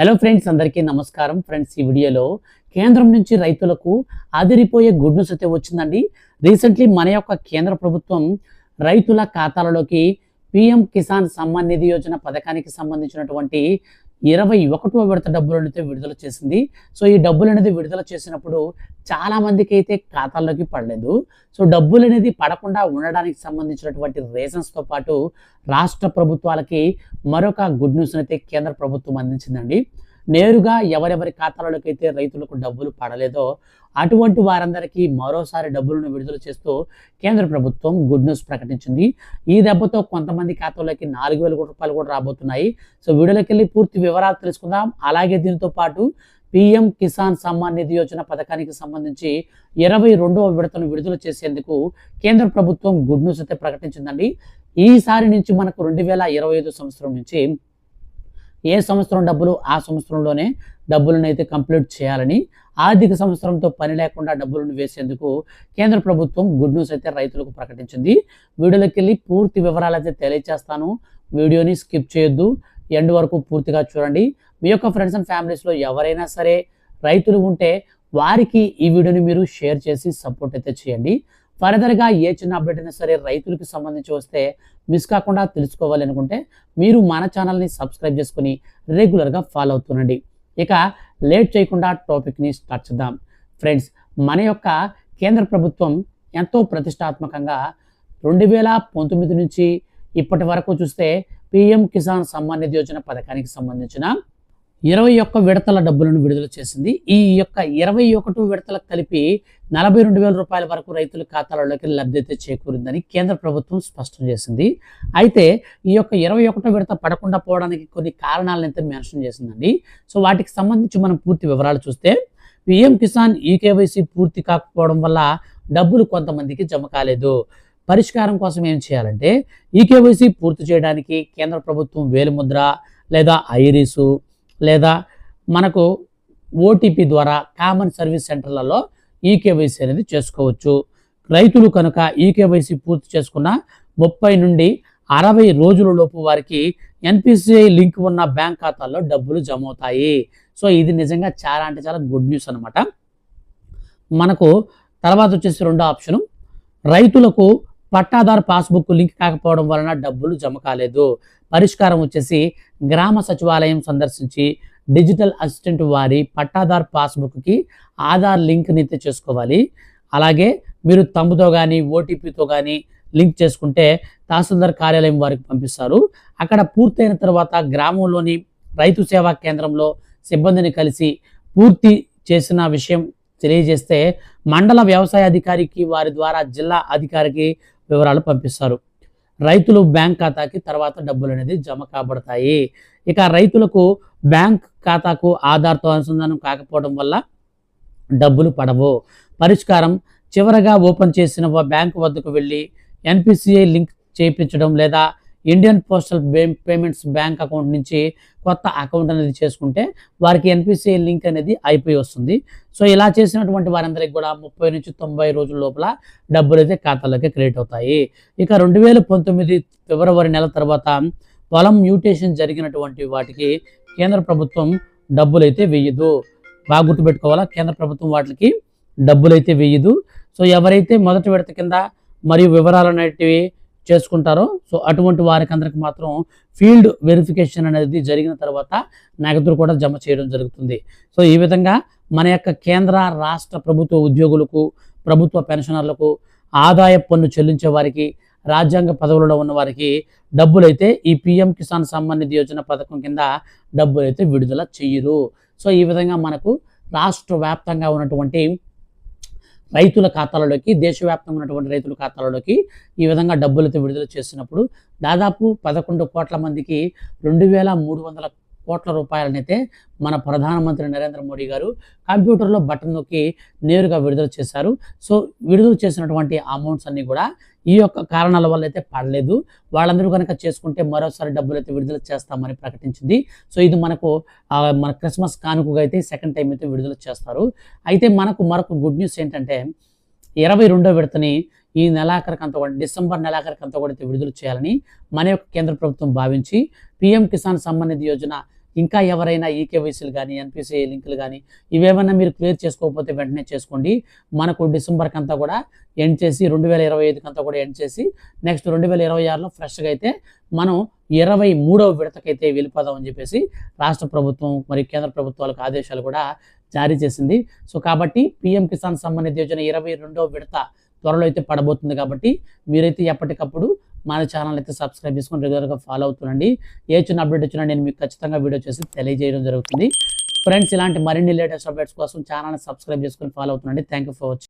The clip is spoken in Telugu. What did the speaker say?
హలో ఫ్రెండ్స్, అందరికీ నమస్కారం. ఫ్రెండ్స్, ఈ వీడియోలో కేంద్రం నుంచి రైతులకు అదిరిపోయే గుడ్ న్యూస్ అయితే వచ్చిందండి. రీసెంట్లీ మన యొక్క కేంద్ర ప్రభుత్వం రైతుల ఖాతాలలోకి పిఎం కిసాన్ సమ్మాన్ నిధి యోజన పథకానికి సంబంధించినటువంటి 21వ విడత డబ్బులను అయితే విడుదల చేసింది. సో ఈ డబ్బులు అనేది విడుదల చేసినప్పుడు చాలా మందికి అయితే ఖాతాల్లోకి పడలేదు. సో డబ్బులు అనేది పడకుండా ఉండడానికి సంబంధించినటువంటి రీజన్స్తో పాటు రాష్ట్ర ప్రభుత్వాలకి మరొక గుడ్ న్యూస్ అయితే కేంద్ర ప్రభుత్వం అందించిందండి. నేరుగా ఎవరెవరి ఖాతాలలోకి అయితే రైతులకు డబ్బులు పడలేదో అటువంటి వారందరికీ మరోసారి డబ్బులను విడుదల చేస్తూ కేంద్ర ప్రభుత్వం గుడ్ న్యూస్ ప్రకటించింది. ఈ దెబ్బతో కొంతమంది ఖాతాల్లోకి 4,000 కోట్ల రూపాయలు కూడా రాబోతున్నాయి. సో వీడియోలోకి వెళ్ళి పూర్తి వివరాలు తెలుసుకుందాం. అలాగే దీంతో పాటు పిఎం కిసాన్ సమ్మాన్ నిధి యోజన పథకానికి సంబంధించి 22వ విడతను విడుదల చేసేందుకు కేంద్ర ప్రభుత్వం గుడ్ న్యూస్ అయితే ప్రకటించిందండి. ఈసారి నుంచి మనకు 2025 సంవత్సరం నుంచి ఏ సంవత్సరం డబ్బులు ఆ సంవత్సరంలోనే డబ్బులను అయితే కంప్లీట్ చేయాలని, ఆర్థిక సంవత్సరంతో పని లేకుండా డబ్బులను వేసేందుకు కేంద్ర ప్రభుత్వం గుడ్ న్యూస్ అయితే రైతులకు ప్రకటించింది. వీడియోలోకి వెళ్ళి పూర్తి వివరాలు అయితే తెలియజేస్తాను. వీడియోని స్కిప్ చేయొద్దు, ఎండ్ వరకు పూర్తిగా చూడండి. మీ యొక్క ఫ్రెండ్స్ అండ్ ఫ్యామిలీస్లో ఎవరైనా సరే రైతులు ఉంటే వారికి ఈ వీడియోని మీరు షేర్ చేసి సపోర్ట్ అయితే చేయండి. ఫర్దర్గా ఏ చిన్న అప్డేట్ అయినా సరే రైతులకు సంబంధించి వస్తే మిస్ కాకుండా తెలుసుకోవాలి అనుకుంటే మీరు మన ఛానల్ని సబ్స్క్రైబ్ చేసుకుని రెగ్యులర్గా ఫాలో అవుతుండండి. ఇక లేట్ చేయకుండా టాపిక్ని స్టార్ట్ చేద్దాం. ఫ్రెండ్స్, మన యొక్క కేంద్ర ప్రభుత్వం ఎంతో ప్రతిష్టాత్మకంగా 2019 నుంచి ఇప్పటి వరకు చూస్తే పిఎం కిసాన్ సమ్మాన్ నిధి యోజన పథకానికి సంబంధించిన 21 విడతల డబ్బులను విడుదల చేసింది. ఈ యొక్క 21 విడతలకు కలిపి 42,000 రూపాయల వరకు రైతుల ఖాతాలలోకి లబ్ధి అయితే చేకూరిందని కేంద్ర ప్రభుత్వం స్పష్టం చేసింది. అయితే ఈ యొక్క 21 విడత పడకుండా పోవడానికి కొన్ని కారణాలను అయితే మెన్షన్ చేసిందండి. సో వాటికి సంబంధించి మనం పూర్తి వివరాలు చూస్తే, పిఎం కిసాన్ ఈకేవైసీ పూర్తి కాకపోవడం వల్ల డబ్బులు కొంతమందికి జమ కాలేదు. పరిష్కారం కోసం ఏం చేయాలంటే, ఈకేవైసీ పూర్తి చేయడానికి కేంద్ర ప్రభుత్వం వేలిముద్ర లేదా ఐరిసు లేదా మనకు ఓటీపీ ద్వారా కామన్ సర్వీస్ సెంటర్లలో ఈకేవైసీ అనేది చేసుకోవచ్చు. రైతులు కనుక ఈకేవైసీ పూర్తి చేసుకున్న 30 నుండి 60 రోజుల లోపు వారికి ఎన్పిసిఐ లింక్ ఉన్న బ్యాంక్ ఖాతాల్లో డబ్బులు జమ అవుతాయి. సో ఇది నిజంగా చాలా అంటే చాలా గుడ్ న్యూస్ అనమాట. మనకు తర్వాత వచ్చేసి రెండో ఆప్షను, రైతులకు పట్టాదారు పాస్బుక్ లింక్ కాకపోవడం వలన డబ్బులు జమ కాలేదు. పరిష్కారం వచ్చేసి గ్రామ సచివాలయం సందర్శించి డిజిటల్ అసిస్టెంట్ వారి పట్టాదారు పాస్బుక్కి ఆధార్ లింక్ని అయితే చేసుకోవాలి. అలాగే మీరు తంబుతో కానీ ఓటీపీతో కానీ లింక్ చేసుకుంటే తహసీల్దార్ కార్యాలయం వారికి పంపిస్తారు. అక్కడ పూర్తయిన తర్వాత గ్రామంలోని రైతు సేవా కేంద్రంలో సిబ్బందిని కలిసి పూర్తి చేసిన విషయం తెలియజేస్తే మండల వ్యవసాయ అధికారికి వారి ద్వారా జిల్లా అధికారికి వివరాలు పంపిస్తారు. రైతులు బ్యాంక్ ఖాతాకి తర్వాత డబ్బులు అనేది జమ కాబడతాయి. ఇక రైతులకు బ్యాంక్ ఖాతాకు ఆధార్తో అనుసంధానం కాకపోవడం వల్ల డబ్బులు పడవు. పరిష్కారం, చివరగా ఓపెన్ చేసిన బ్యాంకు వద్దకు వెళ్ళి ఎన్పిసిఐ లింక్ చేయించడం లేదా Indian postal payments bank account నుంచి కొత్త అకౌంట్ అనేది చేసుకుంటే వారికి ఎన్పిసిఐ లింక్ అనేది అయిపోయి వస్తుంది. సో ఇలా చేసినటువంటి వారందరికీ కూడా 30 నుంచి 90 రోజుల లోపల డబ్బులు అయితే ఖాతాలోకి క్రెడిట్ అవుతాయి. ఇక 2019 ఫిబ్రవరి నెల తర్వాత పొలం మ్యూటేషన్ జరిగినటువంటి వాటికి కేంద్ర ప్రభుత్వం డబ్బులు అయితే వేయదు. బాగా గుర్తుపెట్టుకోవాలా, కేంద్ర ప్రభుత్వం వాటికి డబ్బులు అయితే వేయదు. సో ఎవరైతే మొదటి విడత కింద మరియు వివరాలు అనేటివి చేసుకుంటారో సో అటువంటి వారికి అందరికి మాత్రం ఫీల్డ్ వెరిఫికేషన్ అనేది జరిగిన తర్వాత నగదులు కూడా జమ చేయడం జరుగుతుంది. సో ఈ విధంగా మన యొక్క కేంద్ర రాష్ట్ర ప్రభుత్వ ఉద్యోగులకు, ప్రభుత్వ పెన్షనర్లకు, ఆదాయ పన్ను చెల్లించే వారికి, రాజ్యాంగ పదవులలో ఉన్న వారికి డబ్బులైతే ఈ పిఎం కిసాన్ సమ్మాన్ నిధి యోజన పథకం కింద డబ్బులైతే విడుదల చేయరు. సో ఈ విధంగా మనకు రాష్ట్ర వ్యాప్తంగా ఉన్నటువంటి రైతుల ఖాతాలలోకి, దేశవ్యాప్తంగా ఉన్నటువంటి రైతుల ఖాతాలలోకి ఈ విధంగా డబ్బులతో విడుదల చేసినప్పుడు దాదాపు 11 కోట్ల మందికి 2,300 కోట్ల రూపాయలనైతే మన ప్రధానమంత్రి నరేంద్ర మోడీ గారు కంప్యూటర్లో బటన్ నొక్కి నేరుగా విడుదల చేశారు. సో విడుదల చేసినటువంటి అమౌంట్స్ అన్నీ కూడా ఈ యొక్క కారణాల వల్ల అయితే పడలేదు. వాళ్ళందరూ కనుక చేసుకుంటే మరోసారి డబ్బులు అయితే విడుదల చేస్తామని ప్రకటించింది. సో ఇది మనకు మన క్రిస్మస్ కానుకగా అయితే సెకండ్ టైం అయితే విడుదల చేస్తారు. అయితే మనకు మరొక గుడ్ న్యూస్ ఏంటంటే 22వ విడతని ఈ నెలాఖరికంతా కూడా, డిసెంబర్ నెలాఖరికంతా కూడా విడుదల చేయాలని మన యొక్క కేంద్ర ప్రభుత్వం భావించి పిఎం కిసాన్ సమ్మాన్ నిధి యోజన ఇంకా ఎవరైనా ఈకేవైసీలు కానీ ఎన్పిసిఐ లింకులు కానీ ఇవేమన్నా మీరు క్లియర్ చేసుకోకపోతే వెంటనే చేసుకోండి. మనకు డిసెంబర్కి అంతా కూడా ఎండ్ చేసి 2025 అంతా కూడా ఎండ్ చేసి నెక్స్ట్ 2026లో ఫ్రెష్గా అయితే మనం 23వ విడతకైతే వెళ్ళిపోదామని చెప్పేసి రాష్ట్ర ప్రభుత్వం మరియు కేంద్ర ప్రభుత్వాలకు ఆదేశాలు కూడా జారీ చేసింది. సో కాబట్టి పిఎం కిసాన్ సమ్మాన్ నిధి యోజన 22వ విడత త్వరలో అయితే పడబోతుంది. కాబట్టి మీరైతే ఎప్పటికప్పుడు మన ఛానల్ అయితే సబ్స్క్రైబ్ చేసుకొని రెగ్యులర్గా ఫాలో అవుతుండండి. ఏ చిన్న అప్డేట్ వచ్చినా నేను మీకు ఖచ్చితంగా వీడియో చేసి తెలియజేయడం జరుగుతుంది. ఫ్రెండ్స్, ఇలాంటి మరిన్ని లేటెస్ట్ అప్డేట్స్ కోసం ఛానల్ని సబ్స్క్రైబ్ చేసుకొని ఫాలో అవుతుండండి. Thank you for watching.